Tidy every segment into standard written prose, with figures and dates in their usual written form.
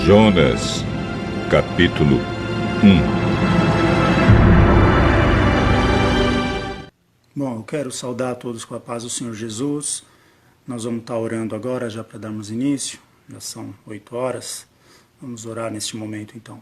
Jonas, capítulo 1. Bom, eu quero saudar a todos com a paz do Senhor Jesus. Nós vamos estar orando agora já para darmos início. Já são 8 horas. Vamos orar neste momento então.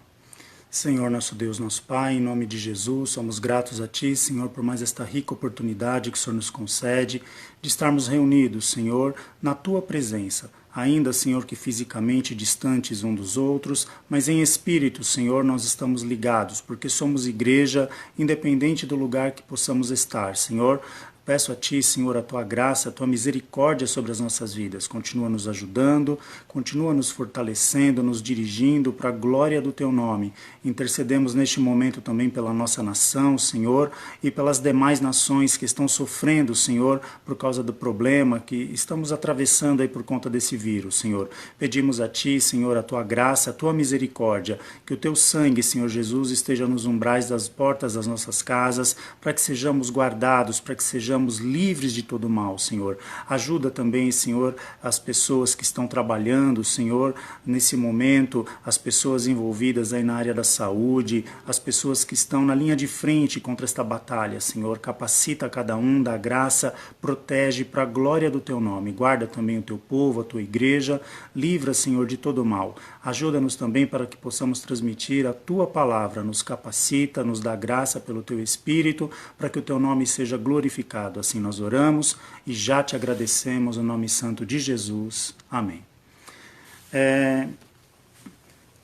Senhor, nosso Deus, nosso Pai, em nome de Jesus, somos gratos a Ti, Senhor, por mais esta rica oportunidade que o Senhor nos concede de estarmos reunidos, Senhor, na Tua presença. Ainda, Senhor, que fisicamente distantes um dos outros, mas em espírito, Senhor, nós estamos ligados, porque somos igreja, independente do lugar que possamos estar, Senhor. Peço a Ti, Senhor, a Tua graça, a Tua misericórdia sobre as nossas vidas. Continua nos ajudando, continua nos fortalecendo, nos dirigindo para a glória do Teu nome. Intercedemos neste momento também pela nossa nação, Senhor, e pelas demais nações que estão sofrendo, Senhor, por causa do problema que estamos atravessando aí por conta desse vírus, Senhor. Pedimos a Ti, Senhor, a Tua graça, a Tua misericórdia, que o Teu sangue, Senhor Jesus, esteja nos umbrais das portas das nossas casas, para que sejamos guardados, para que sejamos livres de todo mal, Senhor. Ajuda também, Senhor, as pessoas que estão trabalhando, Senhor, nesse momento, as pessoas envolvidas aí na área da saúde, as pessoas que estão na linha de frente contra esta batalha, Senhor. Capacita cada um, dá graça, protege para a glória do Teu nome. Guarda também o Teu povo, a Tua igreja, livra, Senhor, de todo mal. Ajuda-nos também para que possamos transmitir a Tua palavra, nos capacita, nos dá graça pelo Teu Espírito, para que o Teu nome seja glorificado. Assim nós oramos e já Te agradecemos no nome santo de Jesus. Amém.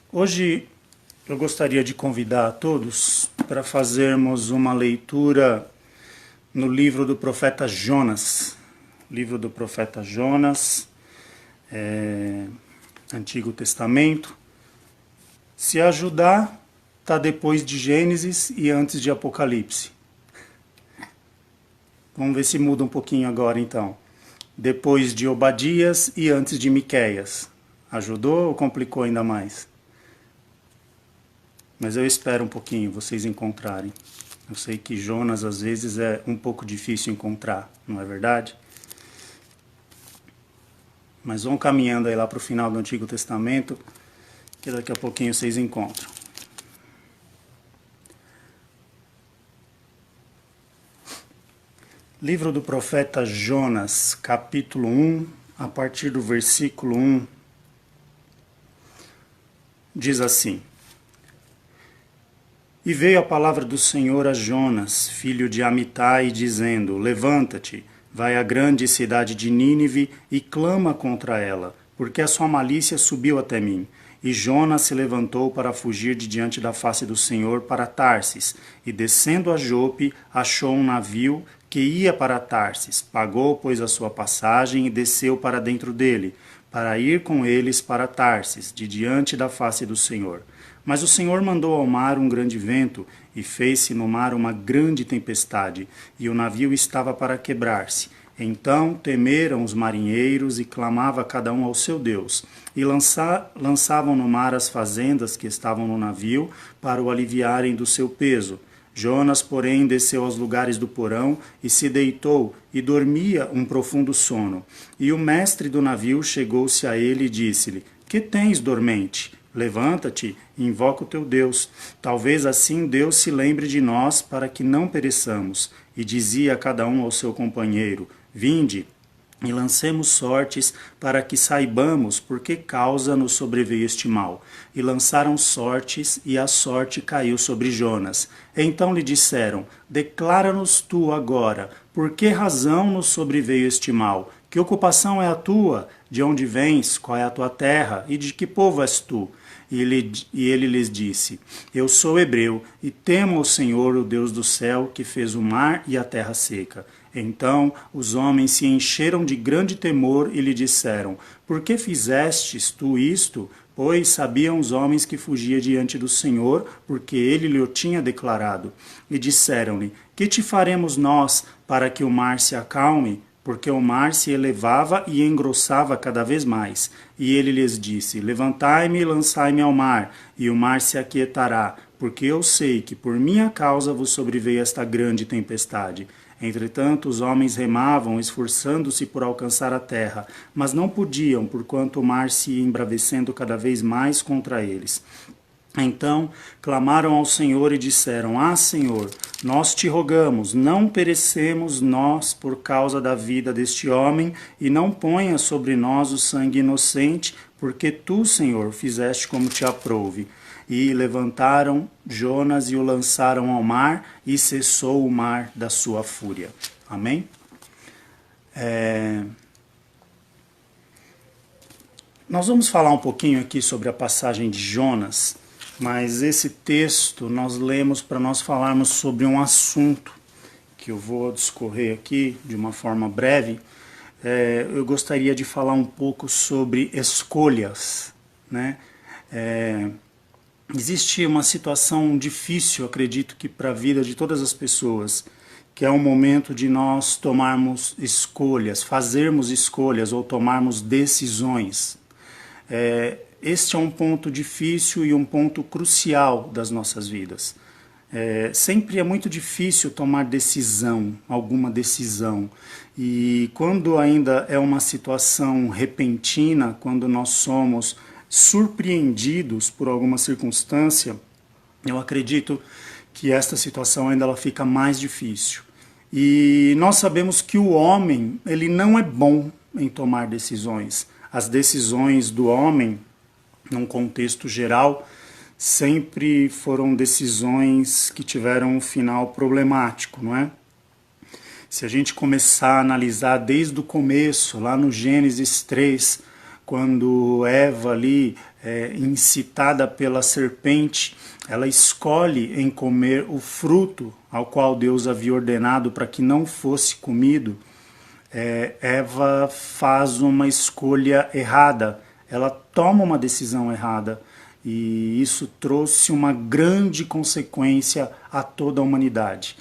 Hoje eu gostaria de convidar a todos para fazermos uma leitura no livro do profeta Jonas. Livro do profeta Jonas, Antigo Testamento. Se ajudar, está depois de Gênesis e antes de Apocalipse. Vamos ver se muda um pouquinho agora, então. Depois de Obadias e antes de Miqueias. Ajudou ou complicou ainda mais? Mas eu espero um pouquinho vocês encontrarem. Eu sei que Jonas, às vezes, é um pouco difícil encontrar, não é verdade? Mas vão caminhando aí lá para o final do Antigo Testamento, que daqui a pouquinho vocês encontram. Livro do profeta Jonas, capítulo 1, a partir do versículo 1, diz assim: E veio a palavra do Senhor a Jonas, filho de Amitai, dizendo: Levanta-te, vai à grande cidade de Nínive e clama contra ela, porque a sua malícia subiu até mim. E Jonas se levantou para fugir de diante da face do Senhor para Tarsis, e descendo a Jope, achou um navio que ia para Tarsis. Pagou, pois, a sua passagem e desceu para dentro dele, para ir com eles para Tarsis, de diante da face do Senhor. Mas o Senhor mandou ao mar um grande vento, e fez-se no mar uma grande tempestade, e o navio estava para quebrar-se. Então temeram os marinheiros e clamava cada um ao seu Deus, e lançavam no mar as fazendas que estavam no navio para o aliviarem do seu peso. Jonas, porém, desceu aos lugares do porão e se deitou e dormia um profundo sono. E o mestre do navio chegou-se a ele e disse-lhe: Que tens, dormente? Levanta-te e invoca o teu Deus. Talvez assim Deus se lembre de nós para que não pereçamos. E dizia a cada um ao seu companheiro: Vinde e lancemos sortes para que saibamos por que causa nos sobreveio este mal. E lançaram sortes, e a sorte caiu sobre Jonas. Então lhe disseram: Declara-nos tu agora, por que razão nos sobreveio este mal? Que ocupação é a tua? De onde vens? Qual é a tua terra? E de que povo és tu? E ele lhes disse: Eu sou hebreu, e temo ao Senhor, o Deus do céu, que fez o mar e a terra seca. Então os homens se encheram de grande temor e lhe disseram: Por que fizestes tu isto? Pois sabiam os homens que fugia diante do Senhor, porque ele lhe o tinha declarado. E disseram-lhe: Que te faremos nós para que o mar se acalme? Porque o mar se elevava e engrossava cada vez mais. E ele lhes disse: Levantai-me e lançai-me ao mar, e o mar se aquietará, porque eu sei que por minha causa vos sobreveio esta grande tempestade. Entretanto, os homens remavam, esforçando-se por alcançar a terra, mas não podiam, porquanto o mar se ia embravecendo cada vez mais contra eles. Então clamaram ao Senhor e disseram: Ah, Senhor, nós te rogamos, não perecemos nós por causa da vida deste homem, e não ponha sobre nós o sangue inocente, porque tu, Senhor, fizeste como te aprouve. E levantaram Jonas e o lançaram ao mar, e cessou o mar da sua fúria. Amém? Nós vamos falar um pouquinho aqui sobre a passagem de Jonas, mas esse texto nós lemos para nós falarmos sobre um assunto que eu vou discorrer aqui de uma forma breve. Eu gostaria de falar um pouco sobre escolhas, né? Existe uma situação difícil, acredito que para a vida de todas as pessoas, que é o momento de nós tomarmos escolhas, fazermos escolhas ou tomarmos decisões. Este é um ponto difícil e um ponto crucial das nossas vidas. Sempre é muito difícil tomar decisão, alguma decisão. E quando ainda é uma situação repentina, quando nós somos surpreendidos por alguma circunstância, eu acredito que esta situação ainda ela fica mais difícil. E nós sabemos que o homem, ele não é bom em tomar decisões. As decisões do homem, num contexto geral, sempre foram decisões que tiveram um final problemático, não é? Se a gente começar a analisar desde o começo, lá no Gênesis 3, quando Eva ali, incitada pela serpente, ela escolhe em comer o fruto ao qual Deus havia ordenado para que não fosse comido, Eva faz uma escolha errada, ela toma uma decisão errada, e isso trouxe uma grande consequência a toda a humanidade.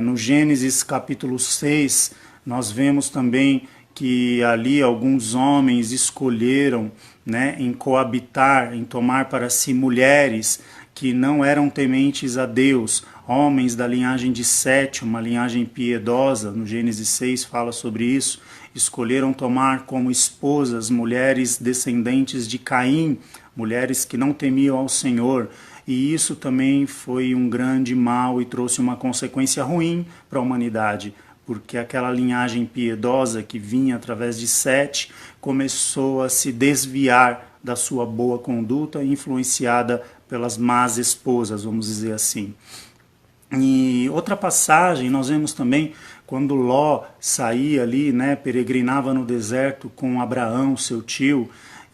No Gênesis capítulo 6, nós vemos também que ali alguns homens escolheram, né, em coabitar, em tomar para si mulheres que não eram tementes a Deus, homens da linhagem de Sete, uma linhagem piedosa, no Gênesis 6 fala sobre isso, escolheram tomar como esposas mulheres descendentes de Caim, mulheres que não temiam ao Senhor, e isso também foi um grande mal e trouxe uma consequência ruim para a humanidade, porque aquela linhagem piedosa que vinha através de Sete começou a se desviar da sua boa conduta, influenciada pelas más esposas, vamos dizer assim. E outra passagem, nós vemos também quando Ló saía ali, né, peregrinava no deserto com Abraão, seu tio,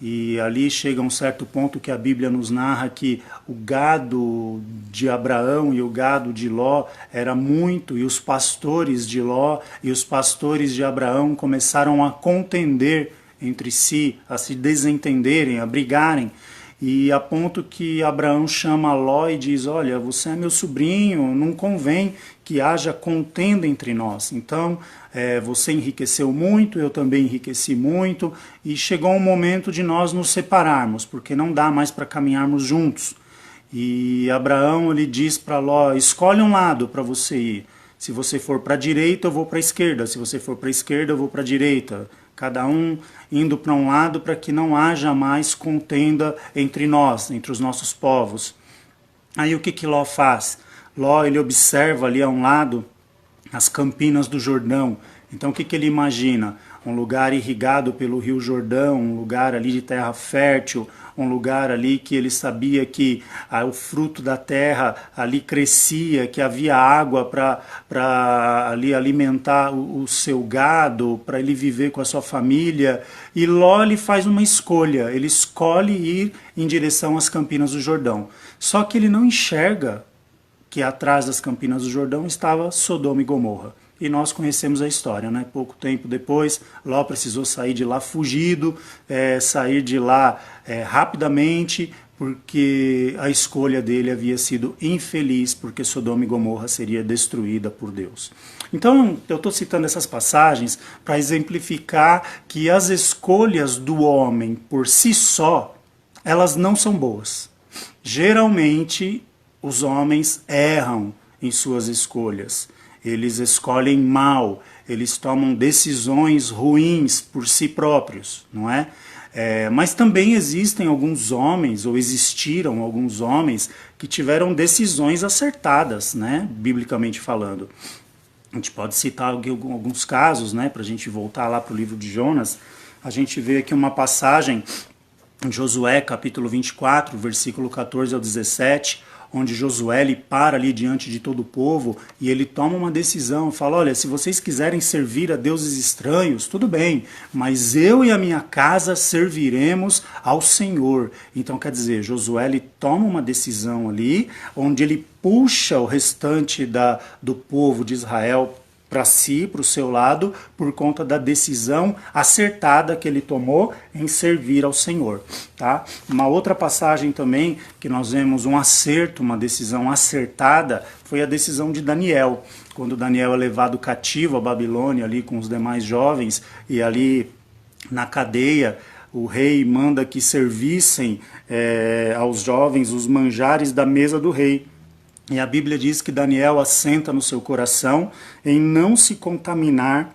e ali chega um certo ponto que a Bíblia nos narra que o gado de Abraão e o gado de Ló era muito, e os pastores de Ló e os pastores de Abraão começaram a contender entre si, a se desentenderem, a brigarem, e a ponto que Abraão chama Ló e diz: olha, você é meu sobrinho, não convém que haja contenda entre nós. Então, você enriqueceu muito, eu também enriqueci muito, e chegou um momento de nós nos separarmos, porque não dá mais para caminharmos juntos. E Abraão ele diz para Ló: escolhe um lado para você ir. Se você for para a direita, eu vou para a esquerda. Se você for para a esquerda, eu vou para a direita. Cada um indo para um lado para que não haja mais contenda entre nós, entre os nossos povos. Aí o que Ló faz? Ló ele observa ali a um lado as campinas do Jordão. Então o que ele imagina? Um lugar irrigado pelo Rio Jordão, um lugar ali de terra fértil, um lugar ali que ele sabia que o fruto da terra ali crescia, que havia água para ali alimentar o seu gado, para ele viver com a sua família. E Ló ele faz uma escolha, ele escolhe ir em direção às campinas do Jordão. Só que ele não enxerga que atrás das campinas do Jordão estava Sodoma e Gomorra. E nós conhecemos a história, né? Pouco tempo depois, Ló precisou sair de lá fugido, sair de lá rapidamente, porque a escolha dele havia sido infeliz, porque Sodoma e Gomorra seria destruída por Deus. Então, eu estou citando essas passagens para exemplificar que as escolhas do homem por si só, elas não são boas. Geralmente, os homens erram em suas escolhas. eles escolhem mal, eles tomam decisões ruins por si próprios, não é? Mas também existem alguns homens, ou existiram alguns homens, que tiveram decisões acertadas, né, biblicamente falando. A gente pode citar alguns casos, né, para a gente voltar lá para o livro de Jonas. A gente vê aqui uma passagem em Josué, capítulo 24, versículo 14 ao 17, onde Josué ele para ali diante de todo o povo e ele toma uma decisão, fala, olha, se vocês quiserem servir a deuses estranhos, tudo bem, mas eu e a minha casa serviremos ao Senhor. Então, quer dizer, Josué ele toma uma decisão ali, onde ele puxa o restante do povo de Israel para si, para o seu lado, por conta da decisão acertada que ele tomou em servir ao Senhor. Tá? Uma outra passagem também que nós vemos um acerto, uma decisão acertada, foi a decisão de Daniel. Quando Daniel é levado cativo à Babilônia ali com os demais jovens e ali na cadeia, o rei manda que servissem aos jovens os manjares da mesa do rei. E a Bíblia diz que Daniel assenta no seu coração em não se contaminar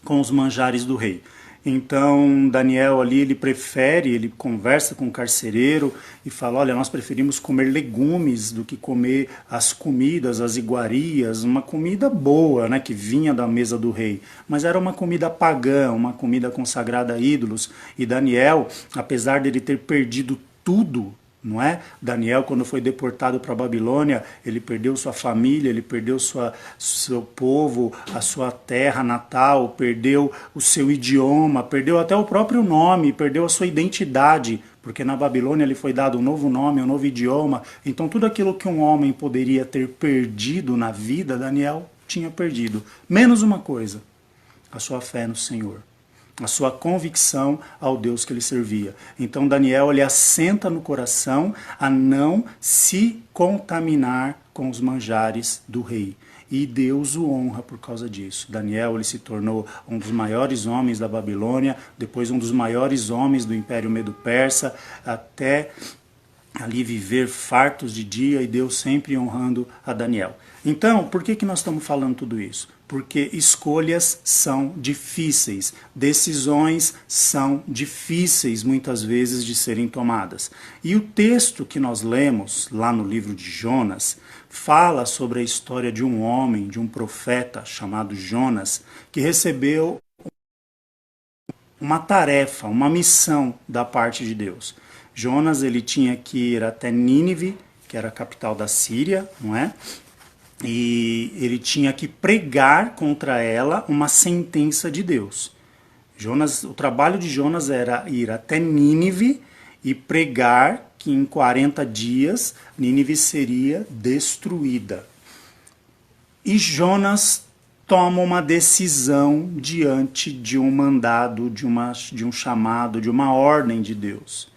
com os manjares do rei. Então Daniel ali, ele conversa com o carcereiro e fala, olha, nós preferimos comer legumes do que comer as comidas, as iguarias, uma comida boa, né, que vinha da mesa do rei. Mas era uma comida pagã, uma comida consagrada a ídolos. E Daniel, apesar de ele ter perdido tudo, não é? Daniel, quando foi deportado para a Babilônia, ele perdeu sua família, ele perdeu seu povo, a sua terra natal, perdeu o seu idioma, perdeu até o próprio nome, perdeu a sua identidade, porque na Babilônia ele foi dado um novo nome, um novo idioma. Então tudo aquilo que um homem poderia ter perdido na vida, Daniel tinha perdido. Menos uma coisa, a sua fé no Senhor, a sua convicção ao Deus que ele servia. Então Daniel ele assenta no coração a não se contaminar com os manjares do rei. E Deus o honra por causa disso. Daniel ele se tornou um dos maiores homens da Babilônia, depois um dos maiores homens do Império Medo-Persa, até ali viver fartos de dia, e Deus sempre honrando a Daniel. Então, por que nós estamos falando tudo isso? Porque escolhas são difíceis, decisões são difíceis muitas vezes de serem tomadas. E o texto que nós lemos lá no livro de Jonas fala sobre a história de um homem, de um profeta chamado Jonas, que recebeu uma tarefa, uma missão da parte de Deus. Jonas ele tinha que ir até Nínive, que era a capital da Síria, não é? E ele tinha que pregar contra ela uma sentença de Deus. O trabalho de Jonas era ir até Nínive e pregar que em 40 dias Nínive seria destruída. E Jonas toma uma decisão diante de um mandado, de um chamado, de uma ordem de Deus.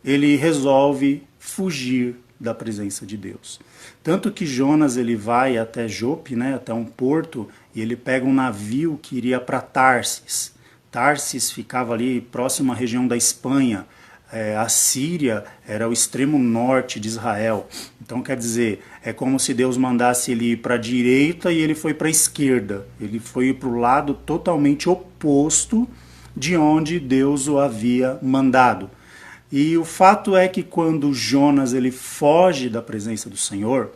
Ele resolve fugir da presença de Deus. Tanto que Jonas ele vai até Jope, né, até um porto, e ele pega um navio que iria para Tarsis. Tarsis ficava ali próximo à região da Espanha. A Síria era o extremo norte de Israel. Então, quer dizer, é como se Deus mandasse ele ir para a direita e ele foi para a esquerda. Ele foi para o lado totalmente oposto de onde Deus o havia mandado. E o fato é que quando Jonas ele foge da presença do Senhor,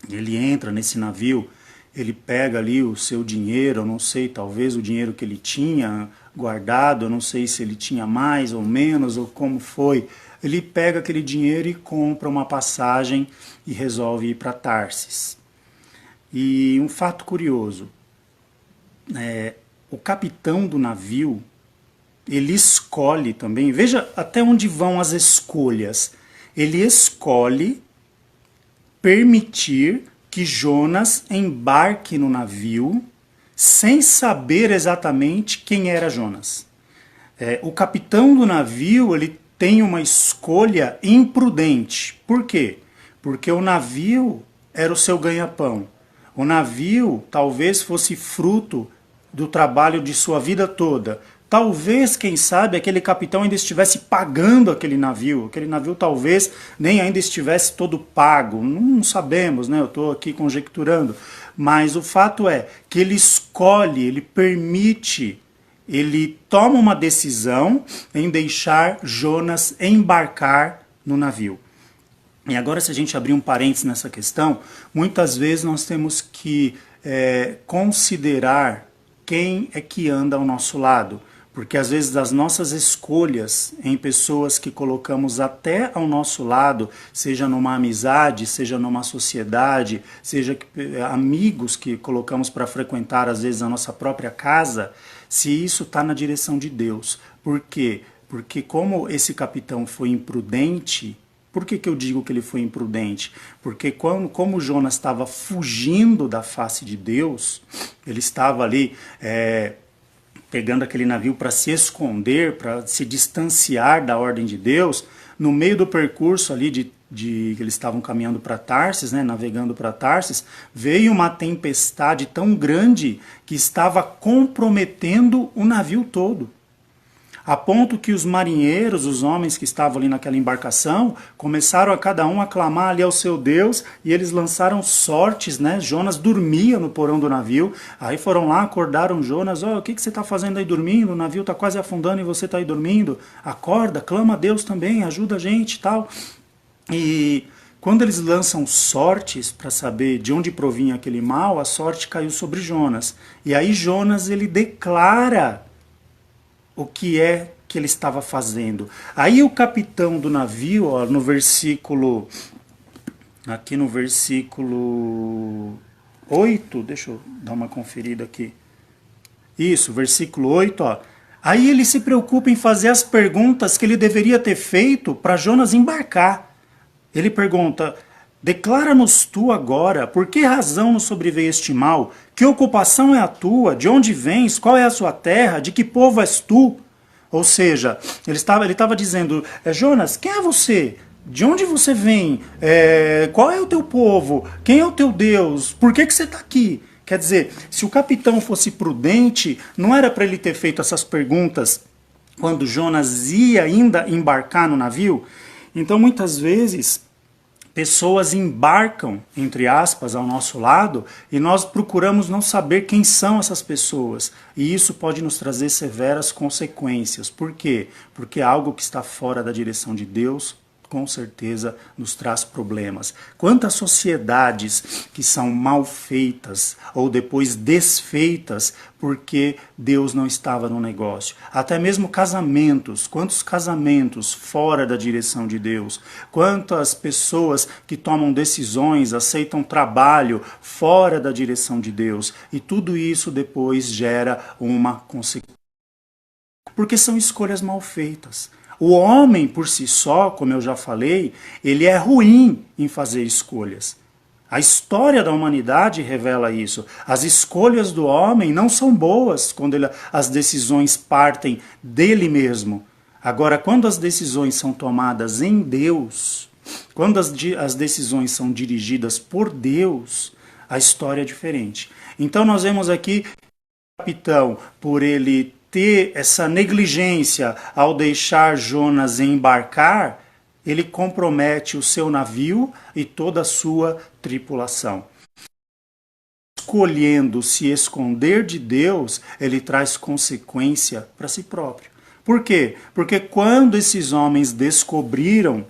ele entra nesse navio, ele pega ali o seu dinheiro, eu não sei, talvez o dinheiro que ele tinha guardado, eu não sei se ele tinha mais ou menos, ou como foi. Ele pega aquele dinheiro e compra uma passagem e resolve ir para Tarsis. E um fato curioso, o capitão do navio, ele escolhe também, veja até onde vão as escolhas, ele escolhe permitir que Jonas embarque no navio sem saber exatamente quem era Jonas. O capitão do navio ele tem uma escolha imprudente. Por quê? Porque o navio era o seu ganha-pão. O navio talvez fosse fruto do trabalho de sua vida toda. Talvez, quem sabe, aquele capitão ainda estivesse pagando aquele navio talvez nem ainda estivesse todo pago, não sabemos, né? Eu estou aqui conjecturando, mas o fato é que ele escolhe, ele permite, ele toma uma decisão em deixar Jonas embarcar no navio. E agora, se a gente abrir um parênteses nessa questão, muitas vezes nós temos que considerar quem é que anda ao nosso lado. Porque às vezes as nossas escolhas em pessoas que colocamos até ao nosso lado, seja numa amizade, seja numa sociedade, seja amigos que colocamos para frequentar às vezes a nossa própria casa, se isso está na direção de Deus. Por quê? Porque como esse capitão foi imprudente. Por que eu digo que ele foi imprudente? Porque como Jonas estava fugindo da face de Deus, ele estava ali pegando aquele navio para se esconder, para se distanciar da ordem de Deus, no meio do percurso ali que eles estavam caminhando para Tarsis, né, navegando para Tarsis, veio uma tempestade tão grande que estava comprometendo o navio todo. A ponto que os marinheiros, os homens que estavam ali naquela embarcação, começaram a cada um a clamar ali ao seu Deus, e eles lançaram sortes, né? Jonas dormia no porão do navio, aí foram lá, acordaram Jonas, o que você está fazendo aí dormindo? O navio está quase afundando e você está aí dormindo? Acorda, clama a Deus também, ajuda a gente e tal. E quando eles lançam sortes para saber de onde provinha aquele mal, a sorte caiu sobre Jonas. E aí Jonas, ele declara o que é que ele estava fazendo. Aí o capitão do navio, ó, no versículo 8, deixa eu dar uma conferida aqui. Isso, versículo 8, ó. Aí ele se preocupa em fazer as perguntas que ele deveria ter feito para Jonas embarcar. Ele pergunta: declara-nos tu agora, por que razão nos sobreveio este mal? Que ocupação é a tua? De onde vens? Qual é a sua terra? De que povo és tu? Ou seja, ele estava dizendo, Jonas, quem é você? De onde você vem? Qual é o teu povo? Quem é o teu Deus? Por que você está aqui? Quer dizer, se o capitão fosse prudente, não era para ele ter feito essas perguntas quando Jonas ia ainda embarcar no navio? Então, muitas vezes, pessoas embarcam, entre aspas, ao nosso lado e nós procuramos não saber quem são essas pessoas. E isso pode nos trazer severas consequências. Por quê? Porque algo que está fora da direção de Deus, com certeza, nos traz problemas. Quantas sociedades que são mal feitas ou depois desfeitas porque Deus não estava no negócio. Até mesmo casamentos. Quantos casamentos fora da direção de Deus? Quantas pessoas que tomam decisões, aceitam trabalho fora da direção de Deus? E tudo isso depois gera uma consequência. Porque são escolhas mal feitas. O homem, por si só, como eu já falei, ele é ruim em fazer escolhas. A história da humanidade revela isso. As escolhas do homem não são boas quando as decisões partem dele mesmo. Agora, quando as decisões são tomadas em Deus, quando as decisões são dirigidas por Deus, a história é diferente. Então nós vemos aqui o capitão, por ele ter essa negligência ao deixar Jonas embarcar, ele compromete o seu navio e toda a sua tripulação. Escolhendo se esconder de Deus, ele traz consequência para si próprio. Por quê? Porque quando esses homens descobriram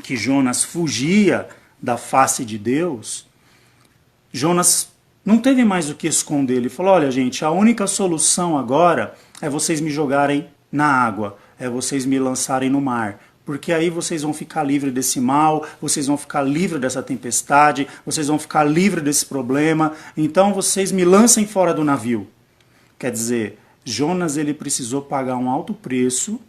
que Jonas fugia da face de Deus, Jonas não teve mais o que esconder. Ele falou, olha gente, a única solução agora é vocês me jogarem na água, é vocês me lançarem no mar, porque aí vocês vão ficar livres desse mal, vocês vão ficar livres dessa tempestade, vocês vão ficar livres desse problema, então vocês me lancem fora do navio. Quer dizer, Jonas ele precisou pagar um alto preço,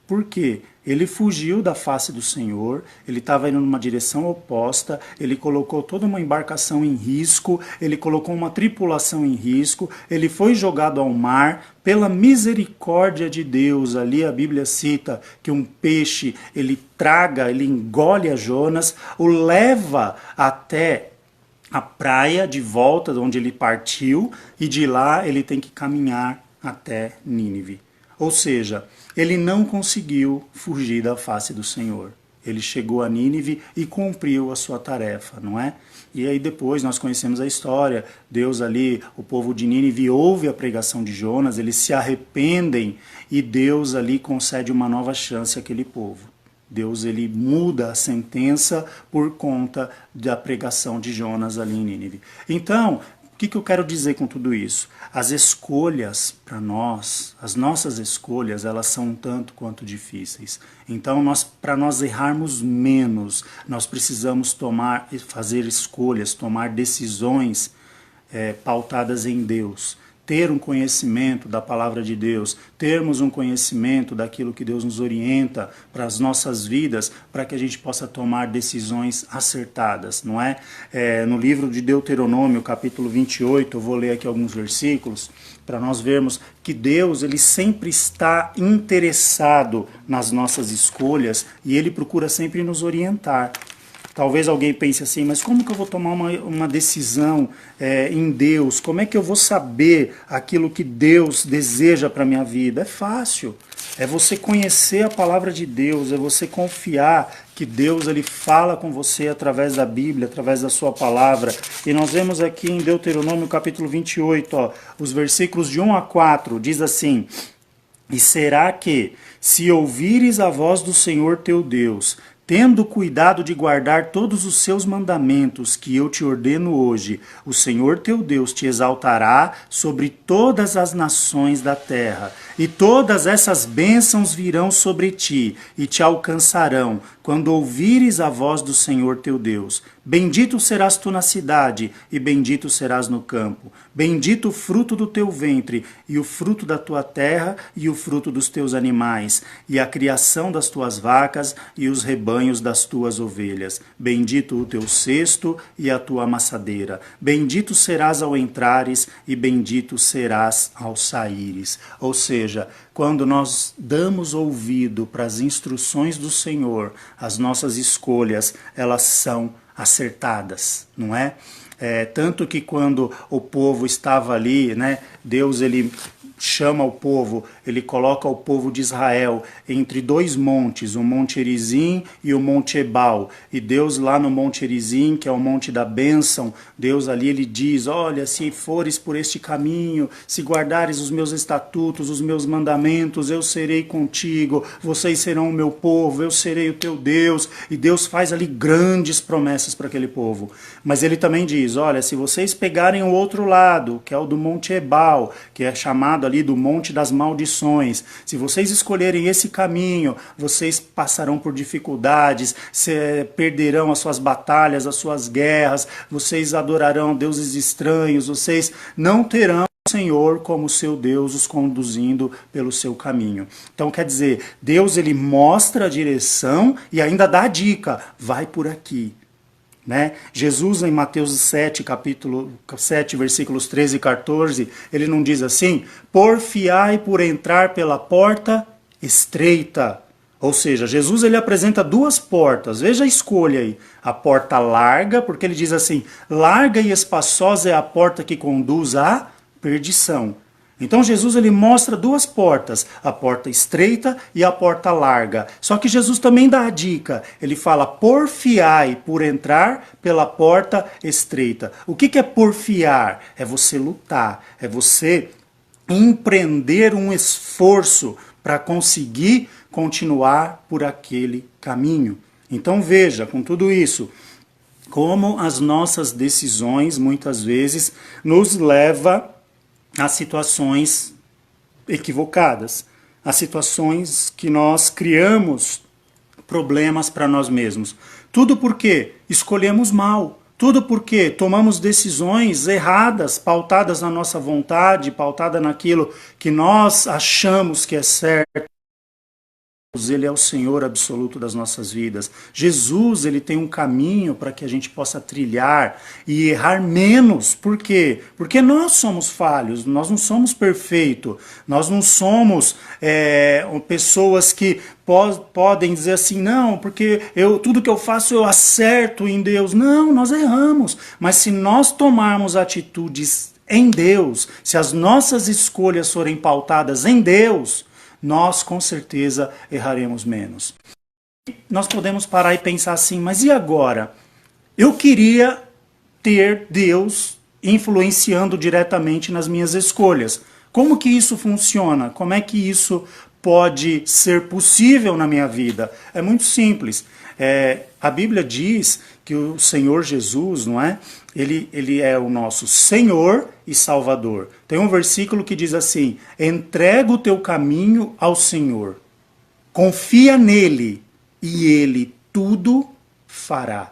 porque ele fugiu da face do Senhor, ele estava indo numa direção oposta, ele colocou toda uma embarcação em risco, ele colocou uma tripulação em risco, ele foi jogado ao mar, pela misericórdia de Deus, ali a Bíblia cita que um peixe, ele engole a Jonas, o leva até a praia de volta de onde ele partiu, e de lá ele tem que caminhar até Nínive. Ou seja, ele não conseguiu fugir da face do Senhor. Ele chegou a Nínive e cumpriu a sua tarefa, não é? E aí depois nós conhecemos a história, Deus ali, o povo de Nínive ouve a pregação de Jonas, eles se arrependem e Deus ali concede uma nova chance àquele povo. Deus ele muda a sentença por conta da pregação de Jonas ali em Nínive. Então, o que eu quero dizer com tudo isso? As escolhas para nós, as nossas escolhas, elas são um tanto quanto difíceis. Então, para nós errarmos menos, nós precisamos fazer escolhas, tomar decisões pautadas em Deus. Ter um conhecimento da palavra de Deus, termos um conhecimento daquilo que Deus nos orienta para as nossas vidas, para que a gente possa tomar decisões acertadas, não é? No livro de Deuteronômio, capítulo 28, eu vou ler aqui alguns versículos, para nós vermos que Deus ele sempre está interessado nas nossas escolhas e Ele procura sempre nos orientar. Talvez alguém pense assim, mas como que eu vou tomar uma decisão em Deus? Como é que eu vou saber aquilo que Deus deseja para a minha vida? É fácil. É você conhecer a palavra de Deus, é você confiar que Deus ele fala com você através da Bíblia, através da sua palavra. E nós vemos aqui em Deuteronômio capítulo 28, os versículos de 1 a 4, diz assim: E será que, se ouvires a voz do Senhor teu Deus, tendo cuidado de guardar todos os seus mandamentos que eu te ordeno hoje, o Senhor teu Deus te exaltará sobre todas as nações da terra, e todas essas bênçãos virão sobre ti e te alcançarão, quando ouvires a voz do Senhor teu Deus. Bendito serás tu na cidade, e bendito serás no campo. Bendito o fruto do teu ventre, e o fruto da tua terra, e o fruto dos teus animais, e a criação das tuas vacas, e os rebanhos das tuas ovelhas. Bendito o teu cesto, e a tua amassadeira. Bendito serás ao entrares, e bendito serás ao saíres. Ou seja, quando nós damos ouvido para as instruções do Senhor, as nossas escolhas, elas são acertadas, não é? Tanto que quando o povo estava ali, né, Deus ele chama o povo, ele coloca o povo de Israel entre dois montes, o Monte Erizim e o Monte Ebal. E Deus lá no Monte Erizim, que é o Monte da Bênção, Deus ali ele diz, olha, se fores por este caminho, se guardares os meus estatutos, os meus mandamentos, eu serei contigo, vocês serão o meu povo, eu serei o teu Deus. E Deus faz ali grandes promessas para aquele povo. Mas ele também diz, olha, se vocês pegarem o outro lado, que é o do Monte Ebal, que é chamado ali do Monte das Maldições, se vocês escolherem esse caminho, vocês passarão por dificuldades, perderão as suas batalhas, as suas guerras, vocês adorarão deuses estranhos, vocês não terão o Senhor como seu Deus os conduzindo pelo seu caminho. Então quer dizer, Deus ele mostra a direção e ainda dá a dica, vai por aqui. Né? Jesus em Mateus 7, capítulo 7, versículos 13 e 14, ele não diz assim, porfiai por entrar pela porta estreita. Ou seja, Jesus ele apresenta duas portas, veja a escolha aí, a porta larga, porque ele diz assim, larga e espaçosa é a porta que conduz à perdição. Então Jesus ele mostra duas portas, a porta estreita e a porta larga. Só que Jesus também dá a dica, ele fala porfiai por entrar pela porta estreita. O que é porfiar? É você lutar, é você empreender um esforço para conseguir continuar por aquele caminho. Então veja, com tudo isso, como as nossas decisões muitas vezes nos levam a situações equivocadas, a situações que nós criamos problemas para nós mesmos. Tudo porque escolhemos mal, tudo porque tomamos decisões erradas, pautadas na nossa vontade, pautada naquilo que nós achamos que é certo. Ele é o Senhor absoluto das nossas vidas. Jesus, ele tem um caminho para que a gente possa trilhar e errar menos. Por quê? Porque nós somos falhos, nós não somos perfeitos, nós não somos pessoas que podem dizer assim, não, porque tudo que eu faço eu acerto em Deus. Não, nós erramos. Mas se nós tomarmos atitudes em Deus, se as nossas escolhas forem pautadas em Deus, nós com certeza erraremos menos. Nós podemos parar e pensar assim, mas e agora? Eu queria ter Deus influenciando diretamente nas minhas escolhas. Como que isso funciona? Como é que isso pode ser possível na minha vida? É muito simples. A Bíblia diz que o Senhor Jesus, não é? Ele é o nosso Senhor e Salvador. Tem um versículo que diz assim: entrega o teu caminho ao Senhor, confia nele e ele tudo fará.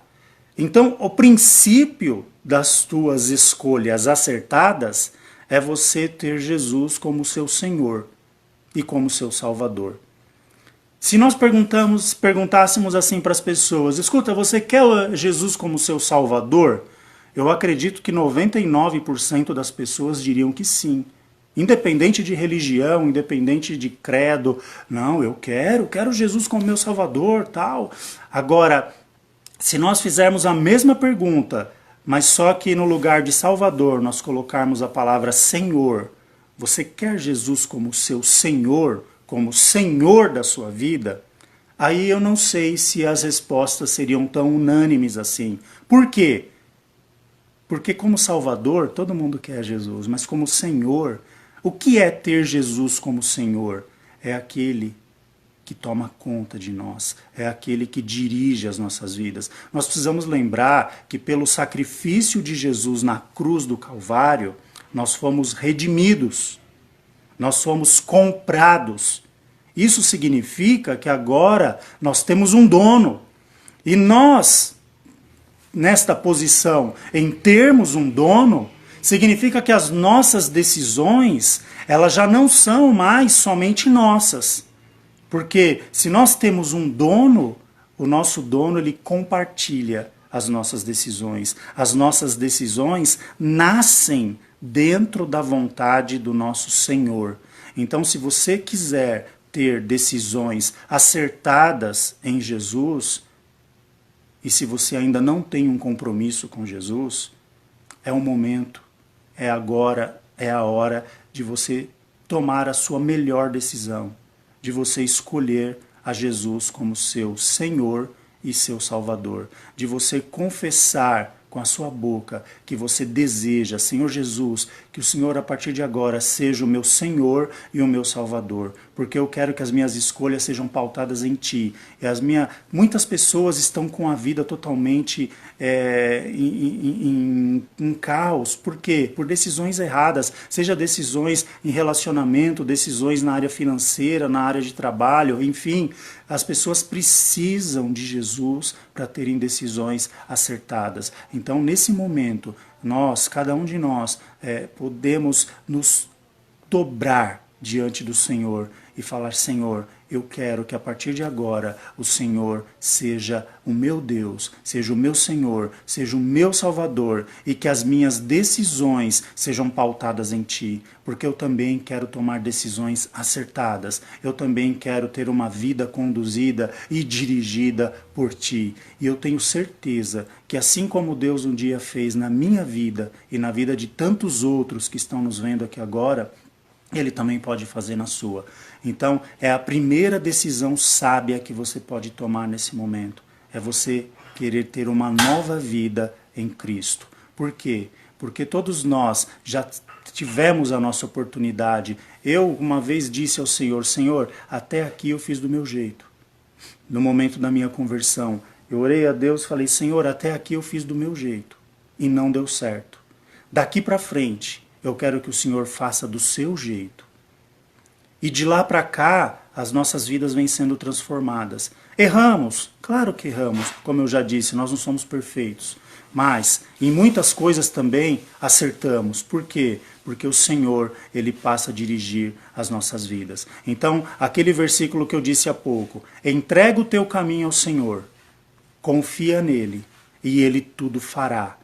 Então, o princípio das tuas escolhas acertadas é você ter Jesus como seu Senhor e como seu Salvador. Se nós perguntássemos assim para as pessoas, escuta, você quer Jesus como seu Salvador? Eu acredito que 99% das pessoas diriam que sim. Independente de religião, independente de credo. Não, eu quero Jesus como meu Salvador, tal. Agora, se nós fizermos a mesma pergunta, mas só que no lugar de Salvador nós colocarmos a palavra Senhor, você quer Jesus como seu Senhor, como Senhor da sua vida? Aí eu não sei se as respostas seriam tão unânimes assim. Por quê? Porque como Salvador, todo mundo quer Jesus, mas como Senhor, o que é ter Jesus como Senhor? É aquele que toma conta de nós, é aquele que dirige as nossas vidas. Nós precisamos lembrar que pelo sacrifício de Jesus na cruz do Calvário, nós fomos redimidos, nós fomos comprados. Isso significa que agora nós temos um dono. E nós, nesta posição, em termos um dono, significa que as nossas decisões, elas já não são mais somente nossas. Porque se nós temos um dono, o nosso dono ele compartilha as nossas decisões. As nossas decisões nascem dentro da vontade do nosso Senhor. Então, se você quiser ter decisões acertadas em Jesus, e se você ainda não tem um compromisso com Jesus, é o momento, é agora, é a hora de você tomar a sua melhor decisão, de você escolher a Jesus como seu Senhor e seu Salvador, de você confessar com a sua boca que você deseja, Senhor Jesus, que o Senhor a partir de agora seja o meu Senhor e o meu Salvador, porque eu quero que as minhas escolhas sejam pautadas em Ti. E muitas pessoas estão com a vida totalmente em caos. Por quê? Por decisões erradas, seja decisões em relacionamento, decisões na área financeira, na área de trabalho, enfim. As pessoas precisam de Jesus para terem decisões acertadas. Então, nesse momento, nós, cada um de nós, podemos nos dobrar diante do Senhor e falar: Senhor, eu quero que a partir de agora o Senhor seja o meu Deus, seja o meu Senhor, seja o meu Salvador, e que as minhas decisões sejam pautadas em Ti, porque eu também quero tomar decisões acertadas, eu também quero ter uma vida conduzida e dirigida por Ti. E eu tenho certeza que assim como Deus um dia fez na minha vida e na vida de tantos outros que estão nos vendo aqui agora, Ele também pode fazer na sua. Então, é a primeira decisão sábia que você pode tomar nesse momento. É você querer ter uma nova vida em Cristo. Por quê? Porque todos nós já tivemos a nossa oportunidade. Eu uma vez disse ao Senhor: Senhor, até aqui eu fiz do meu jeito. No momento da minha conversão, eu orei a Deus e falei: Senhor, até aqui eu fiz do meu jeito. E não deu certo. Daqui para frente, eu quero que o Senhor faça do seu jeito. E de lá para cá, as nossas vidas vêm sendo transformadas. Erramos? Claro que erramos. Como eu já disse, nós não somos perfeitos. Mas, em muitas coisas também, acertamos. Por quê? Porque o Senhor, Ele passa a dirigir as nossas vidas. Então, aquele versículo que eu disse há pouco: entrega o teu caminho ao Senhor, confia nele, e Ele tudo fará.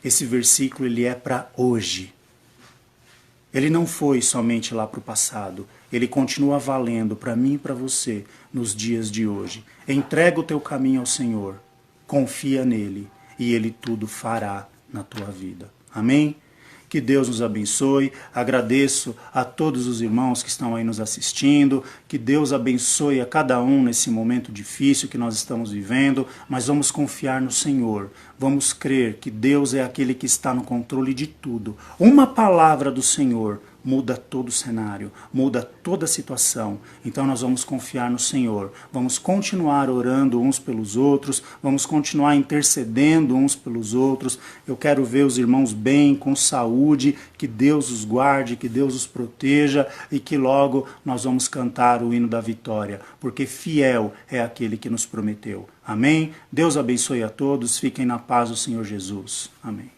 Esse versículo ele é para hoje. Ele não foi somente lá para o passado. Ele continua valendo para mim e para você nos dias de hoje. Entrega o teu caminho ao Senhor. Confia nele e Ele tudo fará na tua vida. Amém? Que Deus nos abençoe. Agradeço a todos os irmãos que estão aí nos assistindo. Que Deus abençoe a cada um nesse momento difícil que nós estamos vivendo, mas vamos confiar no Senhor. Vamos crer que Deus é aquele que está no controle de tudo. Uma palavra do Senhor muda todo o cenário, muda toda a situação. Então nós vamos confiar no Senhor, vamos continuar orando uns pelos outros, vamos continuar intercedendo uns pelos outros. Eu quero ver os irmãos bem, com saúde, que Deus os guarde, que Deus os proteja e que logo nós vamos cantar o hino da vitória, porque fiel é aquele que nos prometeu. Amém? Deus abençoe a todos, fiquem na paz do Senhor Jesus. Amém.